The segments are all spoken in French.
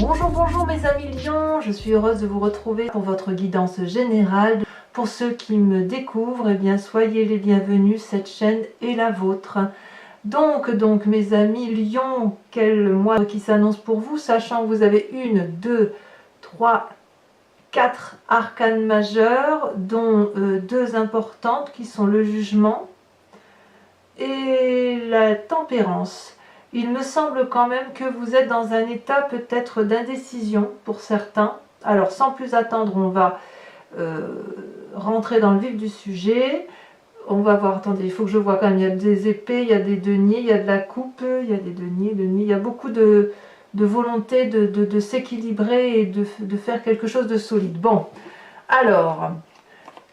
Bonjour, bonjour mes amis lions, je suis heureuse de vous retrouver pour votre guidance générale. Pour ceux qui me découvrent, eh bien soyez les bienvenus, cette chaîne est la vôtre. Donc mes amis lions, quel mois qui s'annonce pour vous, sachant que vous avez 1, 2, 3, 4 arcanes majeures, dont 2 importantes qui sont le jugement et la tempérance. Il me semble quand même que vous êtes dans un état peut-être d'indécision pour certains. Alors sans plus attendre, on va rentrer dans le vif du sujet. On va voir, attendez, il faut que je vois quand même, il y a des épées, il y a des deniers, il y a de la coupe, il y a des deniers, il y a beaucoup de volonté de s'équilibrer et de faire quelque chose de solide. Bon, alors,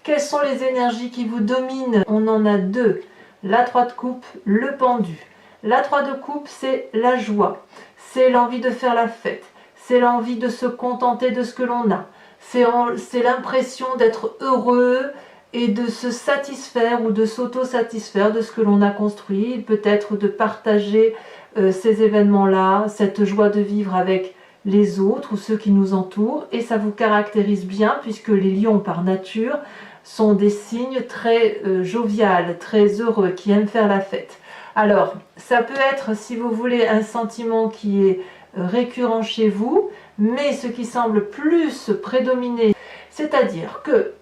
quelles sont les énergies qui vous dominent? On en a 2, la 3 de coupe, le pendu. La 3 de coupe, c'est la joie, c'est l'envie de faire la fête, c'est l'envie de se contenter de ce que l'on a, c'est l'impression d'être heureux et de se satisfaire ou de s'auto-satisfaire de ce que l'on a construit, peut-être de partager ces événements-là, cette joie de vivre avec les autres ou ceux qui nous entourent, et ça vous caractérise bien puisque les lions par nature sont des signes très joviales, très heureux, qui aiment faire la fête. Alors, ça peut être, si vous voulez, un sentiment qui est récurrent chez vous, mais ce qui semble plus prédominer, c'est-à-dire que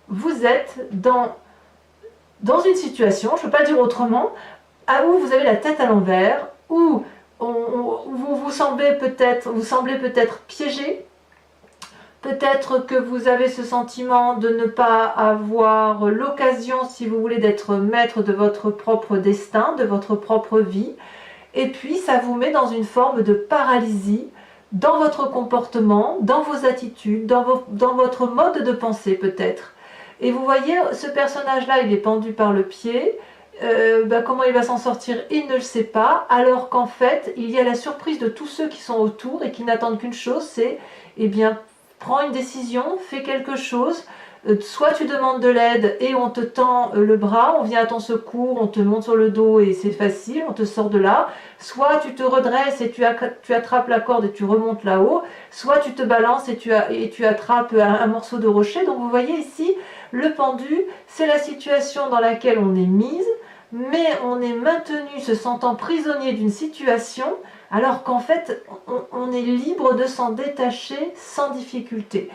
vous êtes dans une situation, je ne peux pas dire autrement, où vous avez la tête à l'envers, où vous semblez peut-être piégé. Peut-être que vous avez ce sentiment de ne pas avoir l'occasion, si vous voulez, d'être maître de votre propre destin, de votre propre vie. Et puis, ça vous met dans une forme de paralysie dans votre comportement, dans vos attitudes, dans votre mode de pensée peut-être. Et vous voyez, ce personnage-là, il est pendu par le pied. Comment il va s'en sortir, il ne le sait pas. Alors qu'en fait, il y a la surprise de tous ceux qui sont autour et qui n'attendent qu'une chose, c'est, eh bien, prends une décision, fais quelque chose, soit tu demandes de l'aide et on te tend le bras, on vient à ton secours, on te monte sur le dos et c'est facile, on te sort de là, soit tu te redresses et tu attrapes la corde et tu remontes là-haut, soit tu te balances et tu attrapes un morceau de rocher. Donc vous voyez ici, le pendu, c'est la situation dans laquelle on est mise, mais on est maintenu se sentant prisonnier d'une situation, alors qu'en fait, on est libre de s'en détacher sans difficulté.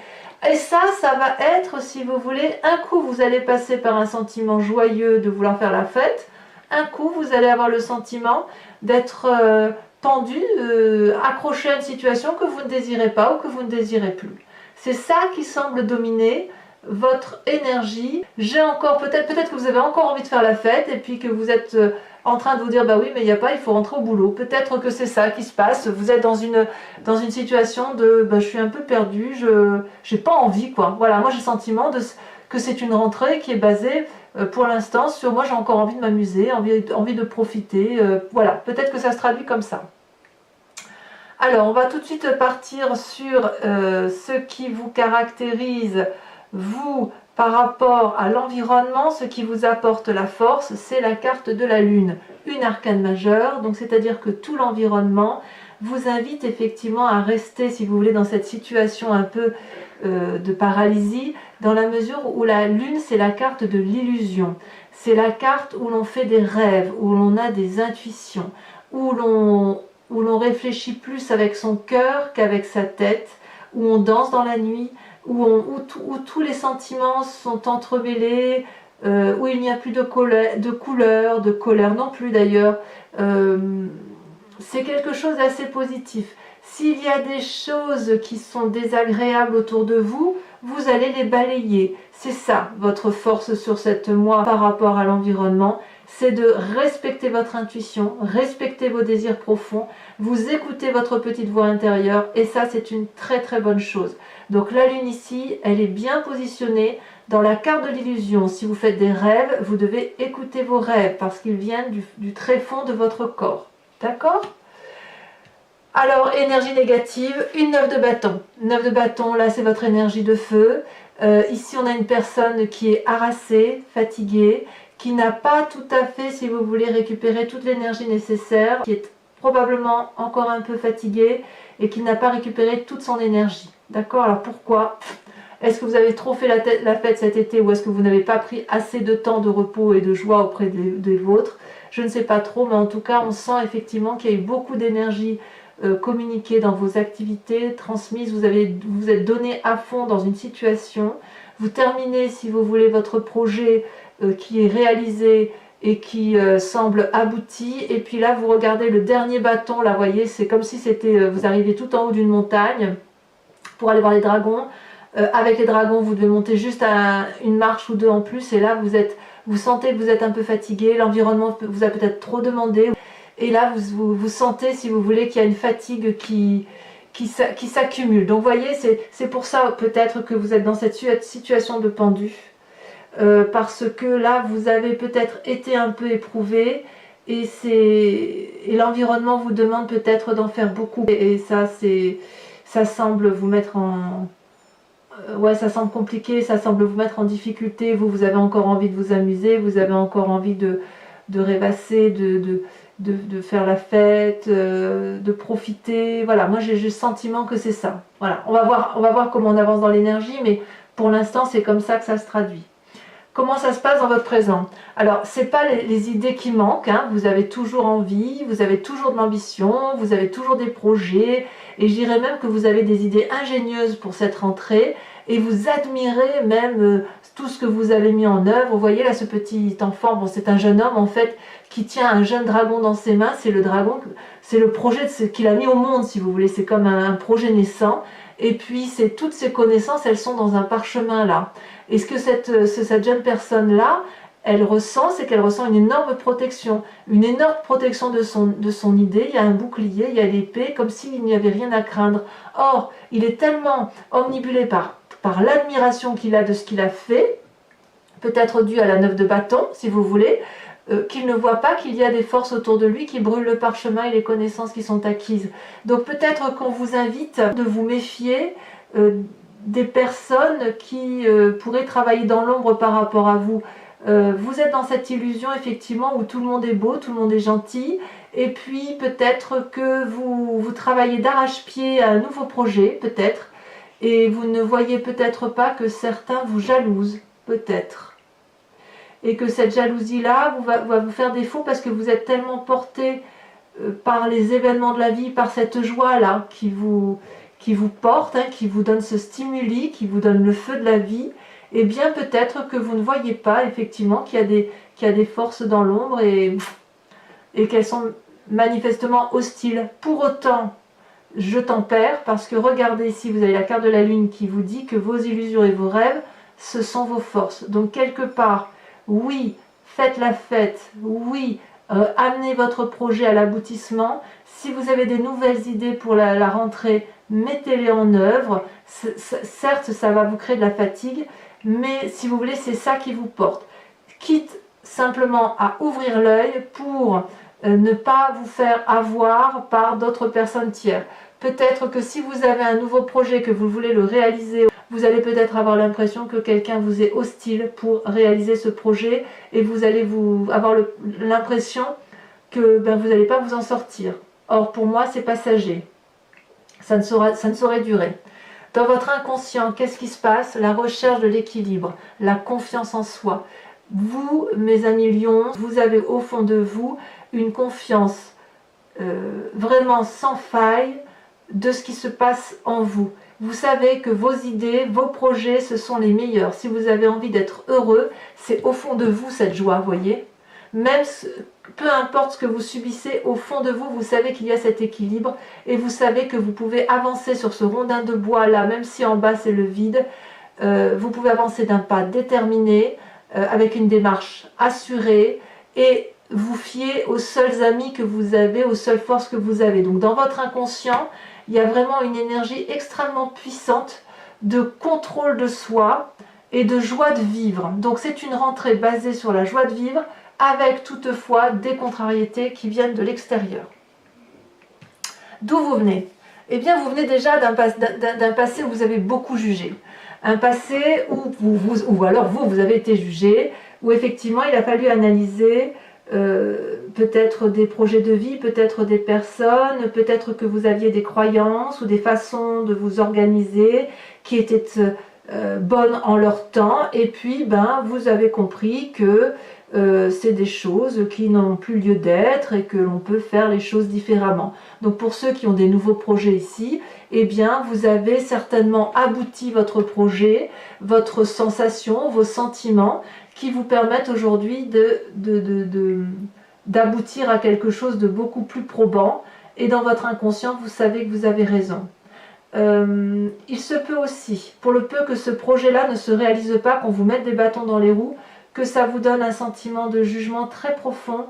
Et ça va être, si vous voulez, un coup vous allez passer par un sentiment joyeux de vouloir faire la fête, un coup vous allez avoir le sentiment d'être pendu, accroché à une situation que vous ne désirez pas ou que vous ne désirez plus. C'est ça qui semble dominer votre énergie. J'ai encore, peut-être que vous avez encore envie de faire la fête et puis que vous êtes en train de vous dire bah oui mais il n'y a pas, il faut rentrer au boulot. Peut-être que c'est ça qui se passe, vous êtes dans une situation de je suis un peu perdu, j'ai pas envie quoi. Voilà, moi j'ai le sentiment que c'est une rentrée qui est basée pour l'instant sur moi j'ai encore envie de m'amuser, envie de profiter, voilà, peut-être que ça se traduit comme ça. Alors on va tout de suite partir sur ce qui vous caractérise vous par rapport à l'environnement. Ce qui vous apporte la force, c'est la carte de la lune, une arcane majeure, donc c'est-à-dire que tout l'environnement vous invite effectivement à rester, si vous voulez, dans cette situation un peu de paralysie, dans la mesure où la lune, c'est la carte de l'illusion, c'est la carte où l'on fait des rêves, où l'on a des intuitions, où l'on réfléchit plus avec son cœur qu'avec sa tête, où on danse dans la nuit, où tous les sentiments sont entremêlés, où il n'y a plus de colère non plus d'ailleurs. C'est quelque chose d'assez positif. S'il y a des choses qui sont désagréables autour de vous, vous allez les balayer. C'est ça votre force sur cette mois par rapport à l'environnement, c'est de respecter votre intuition, respecter vos désirs profonds, vous écoutez votre petite voix intérieure et ça c'est une très très bonne chose. Donc la lune ici, elle est bien positionnée dans la carte de l'illusion. Si vous faites des rêves, vous devez écouter vos rêves parce qu'ils viennent du tréfonds de votre corps. D'accord ? Alors, énergie négative, une 9 de bâton. 9 de bâton, là c'est votre énergie de feu. Ici on a une personne qui est harassée, fatiguée, qui n'a pas tout à fait, si vous voulez, récupérer toute l'énergie nécessaire, qui est probablement encore un peu fatiguée et qu'il n'a pas récupéré toute son énergie. D'accord? Alors pourquoi? Est-ce que vous avez trop fait la fête cet été ou est-ce que vous n'avez pas pris assez de temps de repos et de joie auprès des vôtres? Je ne sais pas trop, mais en tout cas, on sent effectivement qu'il y a eu beaucoup d'énergie communiquée dans vos activités, transmises. Vous êtes donné à fond dans une situation. Vous terminez, si vous voulez, votre projet qui est réalisé et qui semble abouti. Et puis là, vous regardez le dernier bâton. Là, vous voyez, c'est comme si vous arriviez tout en haut d'une montagne pour aller voir les dragons. Avec les dragons, vous devez monter juste à une marche ou deux en plus. Et là, vous sentez que vous êtes un peu fatigué. L'environnement vous a peut-être trop demandé. Et là, vous sentez, si vous voulez, qu'il y a une fatigue qui s'accumule. Donc, vous voyez, c'est pour ça peut-être que vous êtes dans cette situation de pendu. Parce que là, vous avez peut-être été un peu éprouvé. Et l'environnement vous demande peut-être d'en faire beaucoup. Et ça semble vous mettre en... Ouais, ça semble compliqué, ça semble vous mettre en difficulté. Vous avez encore envie de vous amuser, vous avez encore envie de rêvasser, de faire la fête, de profiter. Voilà, moi j'ai le sentiment que c'est ça. Voilà, on va voir comment on avance dans l'énergie, mais pour l'instant c'est comme ça que ça se traduit. Comment ça se passe dans votre présent? Alors, ce n'est pas les idées qui manquent, hein. Vous avez toujours envie, vous avez toujours de l'ambition, vous avez toujours des projets, et je dirais même que vous avez des idées ingénieuses pour cette rentrée, et vous admirez même tout ce que vous avez mis en œuvre. Vous voyez là ce petit enfant, bon, c'est un jeune homme en fait, qui tient un jeune dragon dans ses mains. C'est le dragon, c'est le projet qu'il a mis au monde, si vous voulez, c'est comme un projet naissant. Et puis, toutes ces connaissances, elles sont dans un parchemin là. Et ce que cette jeune personne-là, elle ressent, c'est qu'elle ressent une énorme protection de son idée. Il y a un bouclier, il y a l'épée, comme s'il n'y avait rien à craindre. Or, il est tellement omnibulé par l'admiration qu'il a de ce qu'il a fait, peut-être dû à la 9 de bâton, si vous voulez, qu'il ne voit pas qu'il y a des forces autour de lui qui brûlent le parchemin et les connaissances qui sont acquises. Donc peut-être qu'on vous invite de vous méfier des personnes qui pourraient travailler dans l'ombre par rapport à vous. Vous êtes dans cette illusion effectivement où tout le monde est beau, tout le monde est gentil, et puis peut-être que vous travaillez d'arrache-pied à un nouveau projet, peut-être, et vous ne voyez peut-être pas que certains vous jalousent, peut-être. Et que cette jalousie-là va vous faire défaut parce que vous êtes tellement porté par les événements de la vie, par cette joie-là qui vous porte, hein, qui vous donne ce stimuli, qui vous donne le feu de la vie, et bien peut-être que vous ne voyez pas effectivement qu'il y a des forces dans l'ombre et qu'elles sont manifestement hostiles. Pour autant, je tempère parce que regardez ici, vous avez la carte de la lune qui vous dit que vos illusions et vos rêves, ce sont vos forces. Donc quelque part, oui, faites la fête, oui, amenez votre projet à l'aboutissement. Si vous avez des nouvelles idées pour la rentrée, mettez-les en œuvre. Certes, ça va vous créer de la fatigue, mais si vous voulez, c'est ça qui vous porte. Quitte simplement à ouvrir l'œil pour ne pas vous faire avoir par d'autres personnes tiers. Peut-être que si vous avez un nouveau projet, que vous voulez le réaliser, vous allez peut-être avoir l'impression que quelqu'un vous est hostile pour réaliser ce projet et vous allez avoir l'impression que vous n'allez pas vous en sortir. Or, pour moi, c'est passager. Ça ne saurait durer. Dans votre inconscient, qu'est-ce qui se passe? La recherche de l'équilibre, la confiance en soi. Vous, mes amis lions, vous avez au fond de vous une confiance vraiment sans faille de ce qui se passe en vous. Vous savez que vos idées, vos projets, ce sont les meilleurs. Si vous avez envie d'être heureux, c'est au fond de vous cette joie, vous voyez. Même peu importe ce que vous subissez, au fond de vous, vous savez qu'il y a cet équilibre et vous savez que vous pouvez avancer sur ce rondin de bois là, même si en bas c'est le vide. Vous pouvez avancer d'un pas déterminé, avec une démarche assurée et vous fier aux seuls amis que vous avez, aux seules forces que vous avez. Donc dans votre inconscient, il y a vraiment une énergie extrêmement puissante de contrôle de soi et de joie de vivre. Donc c'est une rentrée basée sur la joie de vivre, avec toutefois des contrariétés qui viennent de l'extérieur. D'où vous venez? Eh bien, vous venez déjà d'un passé où vous avez beaucoup jugé. Un passé où alors vous avez été jugé, où effectivement il a fallu analyser peut-être des projets de vie, peut-être des personnes, peut-être que vous aviez des croyances ou des façons de vous organiser qui étaient bonnes en leur temps, et puis vous avez compris que c'est des choses qui n'ont plus lieu d'être et que l'on peut faire les choses différemment. Donc pour ceux qui ont des nouveaux projets ici, eh bien vous avez certainement abouti votre projet, votre sensation, vos sentiments qui vous permettent aujourd'hui d'aboutir à quelque chose de beaucoup plus probant, et dans votre inconscient vous savez que vous avez raison. Il se peut aussi, pour le peu que ce projet-là ne se réalise pas, qu'on vous mette des bâtons dans les roues, que ça vous donne un sentiment de jugement très profond,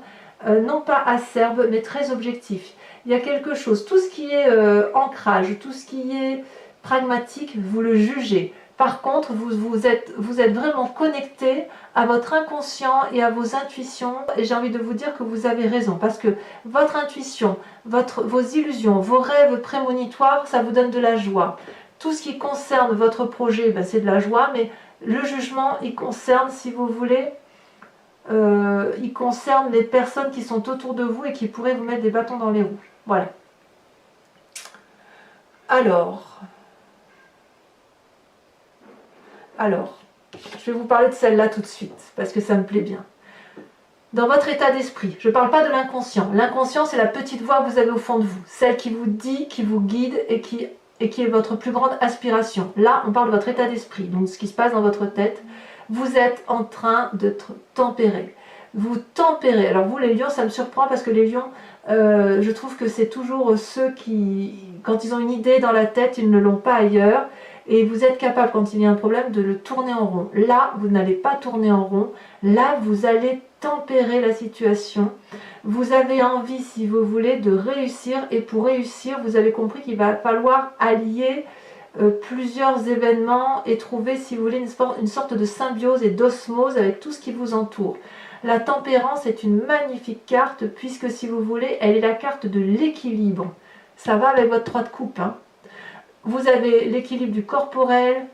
non pas acerbe, mais très objectif. Il y a quelque chose, tout ce qui est ancrage, tout ce qui est pragmatique, vous le jugez. Par contre, vous êtes vraiment connecté à votre inconscient et à vos intuitions, et j'ai envie de vous dire que vous avez raison, parce que votre intuition, vos illusions, vos rêves prémonitoires, ça vous donne de la joie. Tout ce qui concerne votre projet, c'est de la joie, mais le jugement, il concerne, si vous voulez, il concerne les personnes qui sont autour de vous et qui pourraient vous mettre des bâtons dans les roues. Voilà. Alors, je vais vous parler de celle-là tout de suite, parce que ça me plaît bien. Dans votre état d'esprit, je ne parle pas de l'inconscient. L'inconscient, c'est la petite voix que vous avez au fond de vous, celle qui vous dit, qui vous guide et qui est votre plus grande aspiration. Là, on parle de votre état d'esprit, donc ce qui se passe dans votre tête. Vous êtes en train d'être tempéré. Vous tempérez. Alors vous, les lions, ça me surprend parce que les lions, je trouve que c'est toujours ceux qui, quand ils ont une idée dans la tête, ils ne l'ont pas ailleurs. Et vous êtes capable, quand il y a un problème, de le tourner en rond. Là, vous n'allez pas tourner en rond. Là, vous allez tempérer la situation. Vous avez envie, si vous voulez, de réussir. Et pour réussir, vous avez compris qu'il va falloir allier plusieurs événements et trouver, si vous voulez, une sorte de symbiose et d'osmose avec tout ce qui vous entoure. La tempérance est une magnifique carte, puisque, si vous voulez, elle est la carte de l'équilibre. Ça va avec votre 3 de coupe, hein. Vous avez l'équilibre du corporel,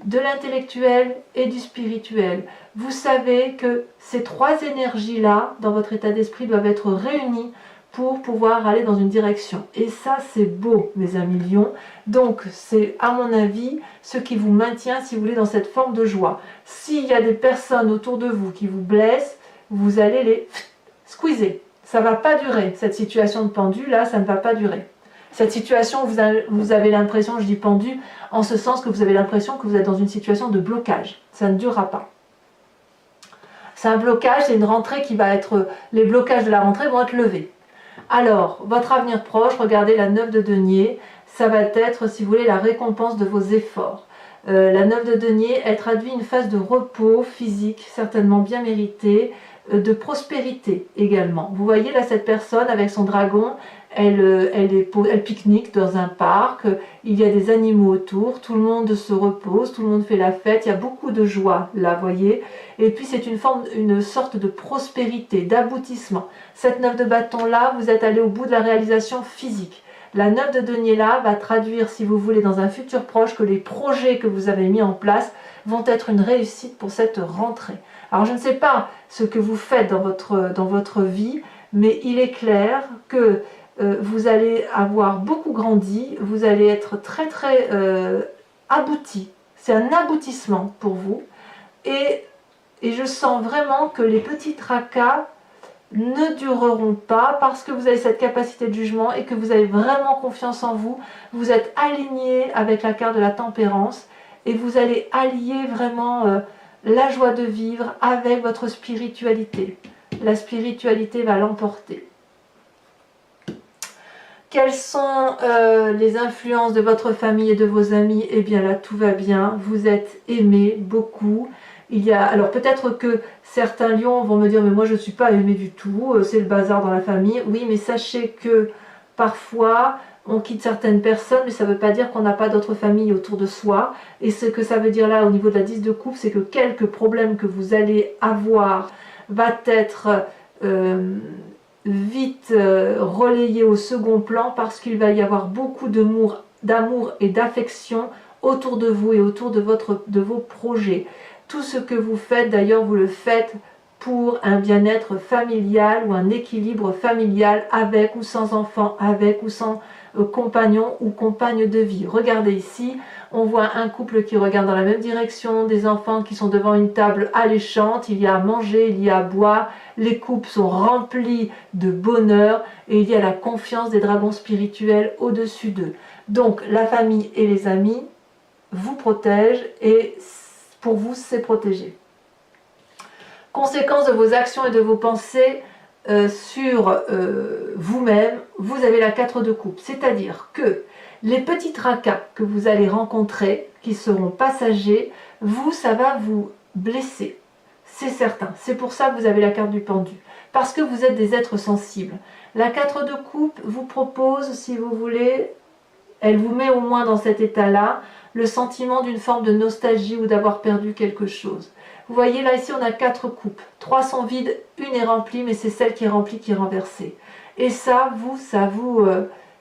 de l'intellectuel et du spirituel. Vous savez que ces 3 énergies-là, dans votre état d'esprit, doivent être réunies pour pouvoir aller dans une direction. Et ça, c'est beau, mes amis lions. Donc, c'est, à mon avis, ce qui vous maintient, si vous voulez, dans cette forme de joie. S'il y a des personnes autour de vous qui vous blessent, vous allez les squeezer. Ça ne va pas durer. Cette situation de pendu, là, ça ne va pas durer. Cette situation, vous avez l'impression, je dis pendu, en ce sens que vous avez l'impression que vous êtes dans une situation de blocage. Ça ne durera pas. C'est un blocage, c'est une rentrée qui va être... Les blocages de la rentrée vont être levés. Alors, votre avenir proche, regardez la 9 de denier, ça va être, si vous voulez, la récompense de vos efforts. La 9 de denier, elle traduit une phase de repos physique, certainement bien méritée, de prospérité également. Vous voyez là cette personne avec son dragon, elle pique-nique dans un parc, il y a des animaux autour, tout le monde se repose, tout le monde fait la fête, il y a beaucoup de joie là, voyez. Et puis c'est une sorte de prospérité, d'aboutissement. Cette 9 de bâton là, vous êtes allé au bout de la réalisation physique. La 9 de denier là va traduire, si vous voulez, dans un futur proche, que les projets que vous avez mis en place vont être une réussite pour cette rentrée. Alors je ne sais pas ce que vous faites dans votre vie, mais il est clair que vous allez avoir beaucoup grandi, vous allez être très très abouti. C'est un aboutissement pour vous. Et je sens vraiment que les petits tracas ne dureront pas parce que vous avez cette capacité de jugement et que vous avez vraiment confiance en vous. Vous êtes aligné avec la carte de la tempérance et vous allez allier vraiment la joie de vivre avec votre spiritualité. La spiritualité va l'emporter. Quelles sont les influences de votre famille et de vos amis? Eh bien là, tout va bien. Vous êtes aimés beaucoup. Alors peut-être que certains lions vont me dire mais moi je ne suis pas aimé du tout, c'est le bazar dans la famille. Oui, mais sachez que parfois on quitte certaines personnes, mais ça ne veut pas dire qu'on n'a pas d'autres familles autour de soi. Et ce que ça veut dire là au niveau de la 10 de coupe, c'est que quelques problèmes que vous allez avoir va être vite relayé au second plan parce qu'il va y avoir beaucoup d'amour et d'affection autour de vous et autour de vos projets. Tout ce que vous faites, d'ailleurs, vous le faites pour un bien-être familial ou un équilibre familial avec ou sans enfant, avec ou sans compagnon ou compagne de vie. Regardez ici, on voit un couple qui regarde dans la même direction, des enfants qui sont devant une table alléchante, il y a à manger, il y a à boire, les couples sont remplis de bonheur et il y a la confiance des dragons spirituels au-dessus d'eux. Donc la famille et les amis vous protègent et pour vous c'est protégé. Conséquence de vos actions et de vos pensées sur vous-même, vous avez la 4 de coupe, c'est-à-dire que les petits tracas que vous allez rencontrer, qui seront passagers, vous, ça va vous blesser, c'est certain. C'est pour ça que vous avez la carte du pendu, parce que vous êtes des êtres sensibles. La 4 de coupe vous propose, si vous voulez, elle vous met au moins dans cet état-là, le sentiment d'une forme de nostalgie ou d'avoir perdu quelque chose. Vous voyez, là, ici, on a 4 coupes. 3 sont vides, une est remplie, mais c'est celle qui est remplie qui est renversée. Et ça,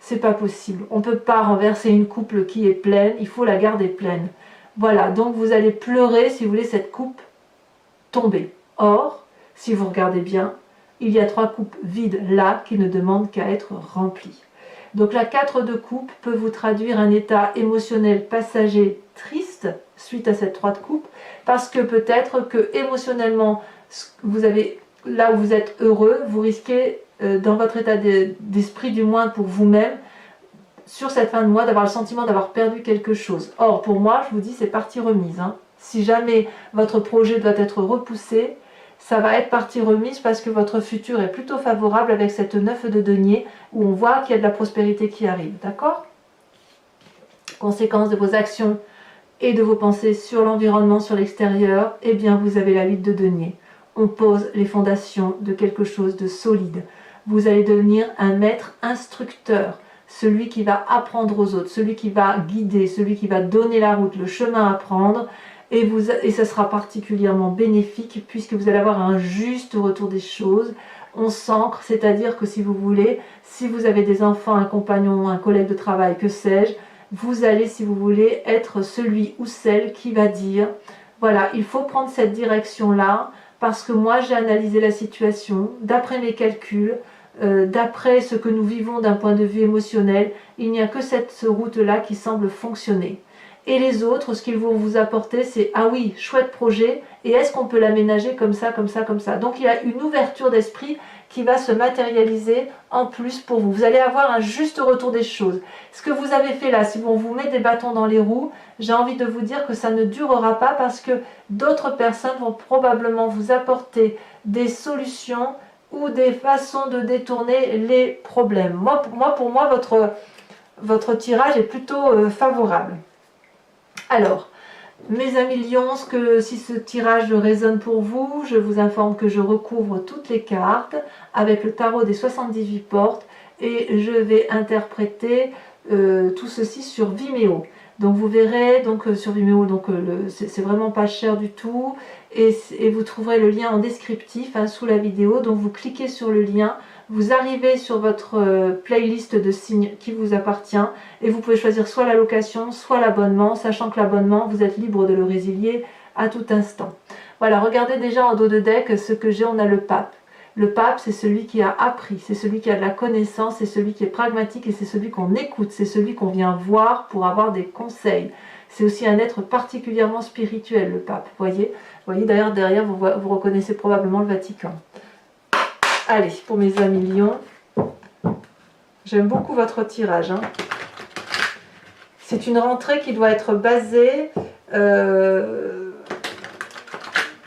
c'est pas possible. On ne peut pas renverser une coupe qui est pleine, il faut la garder pleine. Voilà, donc vous allez pleurer, si vous voulez, cette coupe tomber. Or, si vous regardez bien, il y a 3 coupes vides là qui ne demandent qu'à être remplies. Donc la 4 de coupe peut vous traduire un état émotionnel passager triste suite à cette 3 de coupe, parce que peut-être que émotionnellement, vous avez, là où vous êtes heureux, vous risquez dans votre état d'esprit du moins pour vous-même, sur cette fin de mois, d'avoir le sentiment d'avoir perdu quelque chose. Or pour moi, je vous dis, c'est partie remise. Si jamais votre projet doit être repoussé, ça va être partie remise parce que votre futur est plutôt favorable avec cette 9 de denier où on voit qu'il y a de la prospérité qui arrive, d'accord? Conséquence de vos actions et de vos pensées sur l'environnement, sur l'extérieur, eh bien vous avez la 8 de denier. On pose les fondations de quelque chose de solide. Vous allez devenir un maître instructeur, celui qui va apprendre aux autres, celui qui va guider, celui qui va donner la route, le chemin à prendre. Et ça sera particulièrement bénéfique puisque vous allez avoir un juste retour des choses. On s'ancre, c'est-à-dire que si vous voulez, si vous avez des enfants, un compagnon, un collègue de travail, que sais-je, vous allez, si vous voulez, être celui ou celle qui va dire, voilà, il faut prendre cette direction-là parce que moi j'ai analysé la situation, d'après mes calculs, d'après ce que nous vivons d'un point de vue émotionnel, il n'y a que cette route-là qui semble fonctionner. Et les autres, ce qu'ils vont vous apporter, c'est « Ah oui, chouette projet, et est-ce qu'on peut l'aménager comme ça, comme ça, comme ça ?» Donc il y a une ouverture d'esprit qui va se matérialiser en plus pour vous. Vous allez avoir un juste retour des choses. Ce que vous avez fait là, si on vous met des bâtons dans les roues, j'ai envie de vous dire que ça ne durera pas parce que d'autres personnes vont probablement vous apporter des solutions ou des façons de détourner les problèmes. Pour moi, votre tirage est plutôt favorable. Alors, mes amis lions, si ce tirage résonne pour vous, je vous informe que je recouvre toutes les cartes avec le tarot des 78 portes et je vais interpréter tout ceci sur Vimeo. Donc vous verrez sur Vimeo, c'est vraiment pas cher du tout et vous trouverez le lien en descriptif sous la vidéo. Donc vous cliquez sur le lien, vous arrivez sur votre playlist de signes qui vous appartient et vous pouvez choisir soit la location, soit l'abonnement, sachant que l'abonnement, vous êtes libre de le résilier à tout instant. Voilà, regardez déjà en dos de deck ce que j'ai, on a le pape. Le pape, c'est celui qui a appris, c'est celui qui a de la connaissance, c'est celui qui est pragmatique et c'est celui qu'on écoute, c'est celui qu'on vient voir pour avoir des conseils. C'est aussi un être particulièrement spirituel, le pape. Vous voyez d'ailleurs derrière, vous reconnaissez probablement le Vatican. Allez, pour mes amis lions, j'aime beaucoup votre tirage. C'est une rentrée qui doit être basée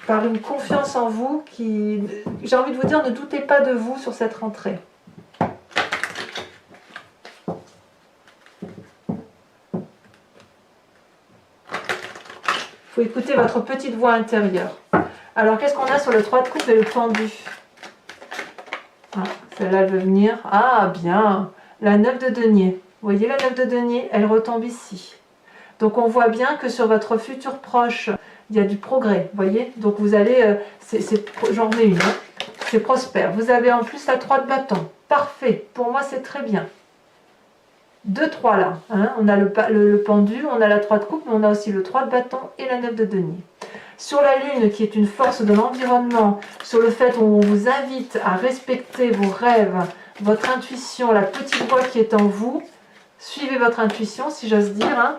par une confiance en vous qui... J'ai envie de vous dire, ne doutez pas de vous sur cette rentrée. Il faut écouter votre petite voix intérieure. Alors, qu'est-ce qu'on a sur le 3 de coupe et le pendu? Celle-là, elle veut venir. Ah, bien. La 9 de denier. Vous voyez la 9 de denier? Elle retombe ici. Donc, on voit bien que sur votre futur proche, il y a du progrès. Vous voyez? Donc, vous allez... j'en remets une. C'est prospère. Vous avez en plus la 3 de bâton. Parfait. Pour moi, c'est très bien. 2, 3 là. On a le pendu, on a la 3 de coupe, mais on a aussi le 3 de bâton et la 9 de denier. sur la lune qui est une force de l'environnement, sur le fait où on vous invite à respecter vos rêves, votre intuition, la petite voix qui est en vous. Suivez votre intuition, si j'ose dire. Hein.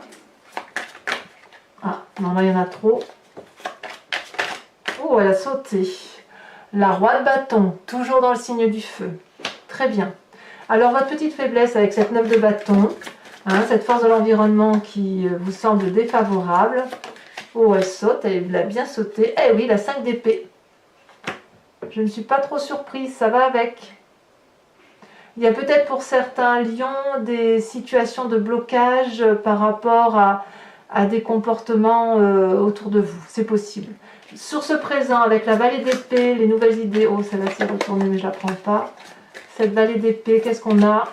Ah, non, là, il y en a trop. Oh, elle a sauté. La roi de bâton, toujours dans le signe du feu. Très bien. Alors, votre petite faiblesse avec cette 9 de bâton, hein, cette force de l'environnement qui vous semble défavorable. Oh, elle saute, elle a bien sauté. Eh oui, la 5 d'épée. Je ne suis pas trop surprise, ça va avec. Il y a peut-être pour certains lions des situations de blocage par rapport à des comportements autour de vous. C'est possible. Sur ce présent, avec la vallée d'épée, les nouvelles idées. Oh, celle-là s'est retournée, mais je ne la prends pas. Cette vallée d'épée, qu'est-ce qu'on a?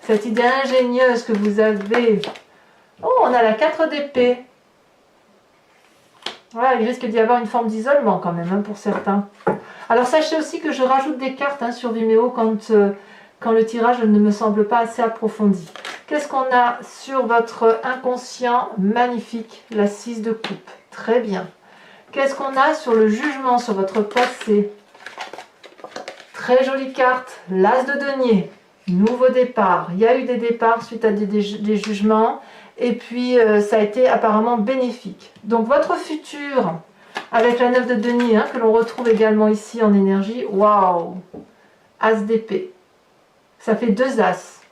Cette idée ingénieuse que vous avez. Oh, on a la 4 d'épée. Ouais, il risque d'y avoir une forme d'isolement quand même, hein, pour certains. Alors sachez aussi que je rajoute des cartes hein, sur Vimeo quand le tirage ne me semble pas assez approfondi. Qu'est-ce qu'on a sur votre inconscient? Magnifique, la 6 de coupe. Très bien. Qu'est-ce qu'on a sur le jugement, sur votre passé? Très jolie carte, l'as de denier. Nouveau départ. Il y a eu des départs suite à des jugements. Et puis ça a été apparemment bénéfique. Donc votre futur... Avec la 9 de denier, hein, que l'on retrouve également ici en énergie. Waouh! As d'épée. Ça fait 2 as.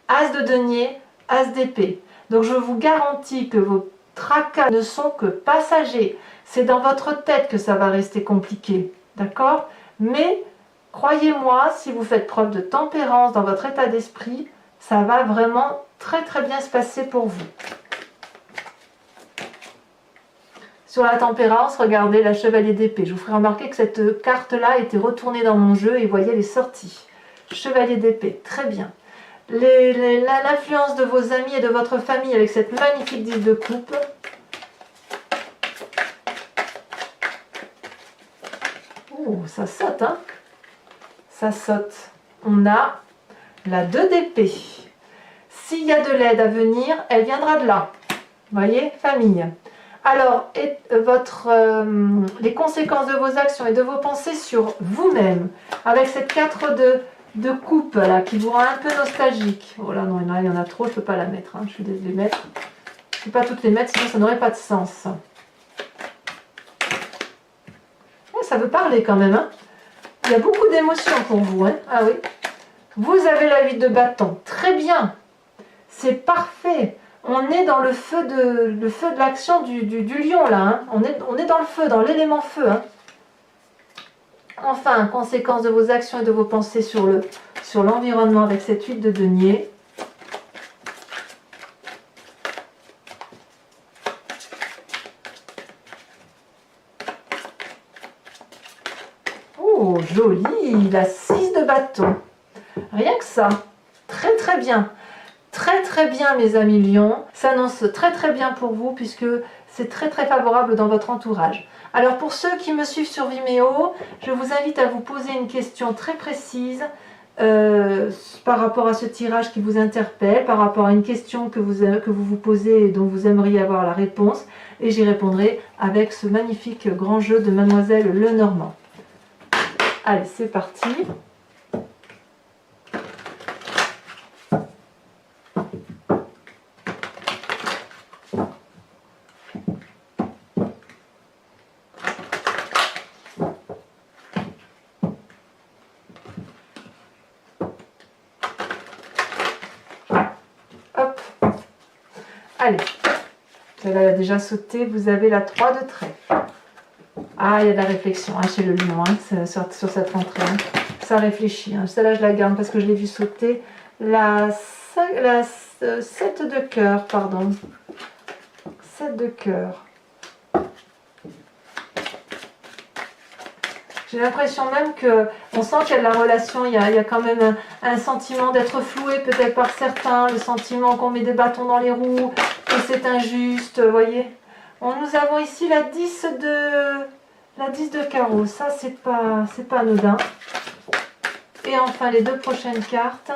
As de denier, as d'épée. Donc je vous garantis que vos tracas ne sont que passagers. C'est dans votre tête que ça va rester compliqué. D'accord? Mais croyez-moi, si vous faites preuve de tempérance dans votre état d'esprit, ça va vraiment très très bien se passer pour vous. Sur la tempérance, regardez la chevalier d'épée. Je vous ferai remarquer que cette carte-là était retournée dans mon jeu et voyez, elle est sortie. Chevalier d'épée, très bien. L'influence de vos amis et de votre famille avec cette magnifique 10 de coupe. Oh, ça saute, hein? Ça saute. On a la 2 d'épée. S'il y a de l'aide à venir, elle viendra de là. Vous voyez, famille. Alors, les conséquences de vos actions et de vos pensées sur vous-même, avec cette 4 de coupe là, qui vous rend un peu nostalgique. Oh là, non, il y en a trop, je ne peux pas la mettre. Hein. Je suis désolée de les mettre. Je ne peux pas toutes les mettre, sinon ça n'aurait pas de sens. Oh, ça veut parler quand même. Hein. Il y a beaucoup d'émotions pour vous. Hein. Ah oui. Vous avez la 8 de bâton. Très bien. C'est parfait. On est dans le feu de l'action du lion là. Hein. On est dans le feu, dans l'élément feu. Hein. Enfin, conséquence de vos actions et de vos pensées sur l'environnement avec cette 8 de denier. Oh, joli, la 6 de bâton. Rien que ça. Très très bien. Très très bien mes amis lions, s'annonce très très bien pour vous puisque c'est très très favorable dans votre entourage. Alors pour ceux qui me suivent sur Vimeo, je vous invite à vous poser une question très précise par rapport à ce tirage qui vous interpelle, par rapport à une question que vous posez et dont vous aimeriez avoir la réponse et j'y répondrai avec ce magnifique grand jeu de Mademoiselle Lenormand. Allez, c'est parti. Hop. Allez. Celle-là a déjà sauté. Vous avez la 3 de trèfle. Ah, il y a de la réflexion hein, chez le lion hein, sur cette rentrée. Hein. Ça réfléchit. Hein. Celle-là, je la garde parce que je l'ai vue sauter. La 7 de cœur, pardon. 7 de cœur. J'ai l'impression même qu'on sent qu'il y a de la relation, il y a quand même un sentiment d'être floué peut-être par certains, le sentiment qu'on met des bâtons dans les roues, que c'est injuste, vous voyez. Nous avons ici la 10 de carreau, ça c'est pas anodin. Et enfin les 2 prochaines cartes.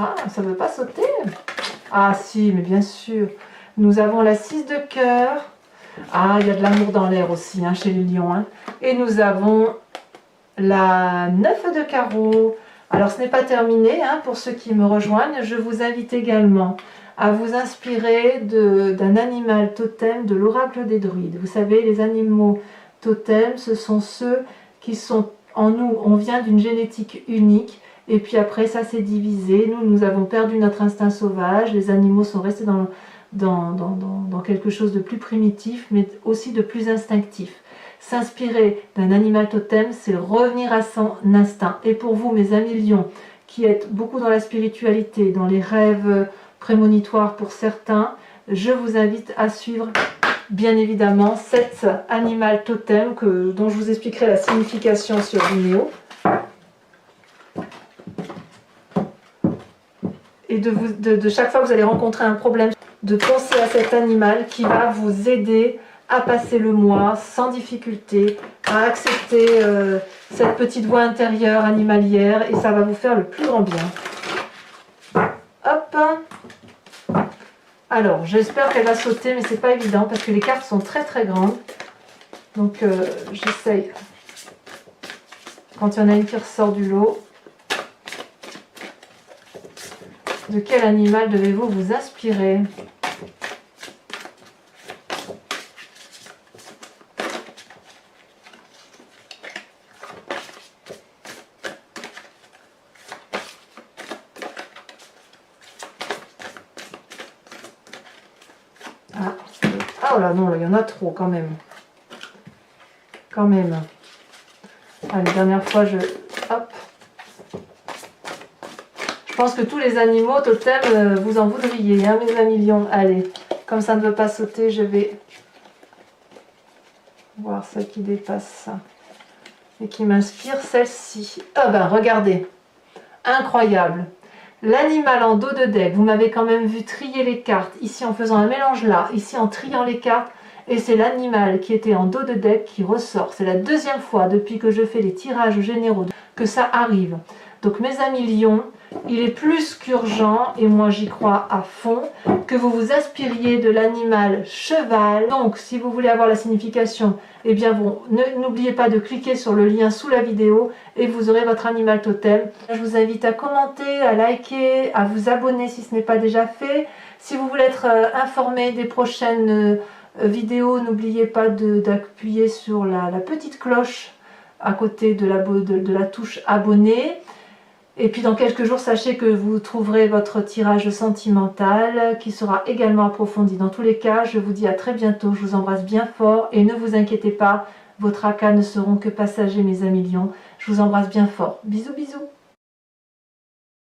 Ah, ça ne veut pas sauter? Ah si, mais bien sûr. Nous avons la 6 de cœur. Ah, il y a de l'amour dans l'air aussi, hein, chez les lions. Hein. Et nous avons la 9 de carreau. Alors, ce n'est pas terminé, hein, pour ceux qui me rejoignent. Je vous invite également à vous inspirer d'un animal totem de l'oracle des druides. Vous savez, les animaux totems, ce sont ceux qui sont en nous. On vient d'une génétique unique. Et puis après, ça s'est divisé. Nous avons perdu notre instinct sauvage. Les animaux sont restés dans quelque chose de plus primitif, mais aussi de plus instinctif. S'inspirer d'un animal totem, c'est revenir à son instinct. Et pour vous, mes amis lions, qui êtes beaucoup dans la spiritualité, dans les rêves prémonitoires pour certains, je vous invite à suivre bien évidemment cet animal totem dont je vous expliquerai la signification sur Vimeo. Et de chaque fois que vous allez rencontrer un problème, de penser à cet animal qui va vous aider à passer le mois sans difficulté, à accepter cette petite voix intérieure animalière, et ça va vous faire le plus grand bien. Hop! Alors, j'espère qu'elle va sauter, mais c'est pas évident parce que les cartes sont très très grandes. Donc, j'essaye. Quand il y en a une qui ressort du lot. De quel animal devez-vous vous inspirer? Ah, oh là non, là, il y en a trop quand même. Quand même. Ah, la dernière fois, hop. Je pense que tous les animaux totems, vous en voudriez, hein, mes amis lions. Allez, comme ça ne veut pas sauter, je vais voir celle qui dépasse et qui m'inspire, celle-ci. Ah ben, regardez, incroyable. L'animal en dos de deck, vous m'avez quand même vu trier les cartes, ici en faisant un mélange là, ici en triant les cartes, et c'est l'animal qui était en dos de deck qui ressort. C'est la deuxième fois depuis que je fais les tirages généraux que ça arrive. Donc mes amis lions, il est plus qu'urgent, et moi j'y crois à fond, que vous vous inspiriez de l'animal cheval. Donc si vous voulez avoir la signification, eh bien bon, n'oubliez pas de cliquer sur le lien sous la vidéo et vous aurez votre animal totem. Je vous invite à commenter, à liker, à vous abonner si ce n'est pas déjà fait. Si vous voulez être informé des prochaines vidéos, n'oubliez pas d'appuyer sur la petite cloche à côté de la touche abonner. Et puis dans quelques jours, sachez que vous trouverez votre tirage sentimental qui sera également approfondi. Dans tous les cas, je vous dis à très bientôt, je vous embrasse bien fort et ne vous inquiétez pas, vos tracas ne seront que passagers mes amis lions. Je vous embrasse bien fort. Bisous bisous.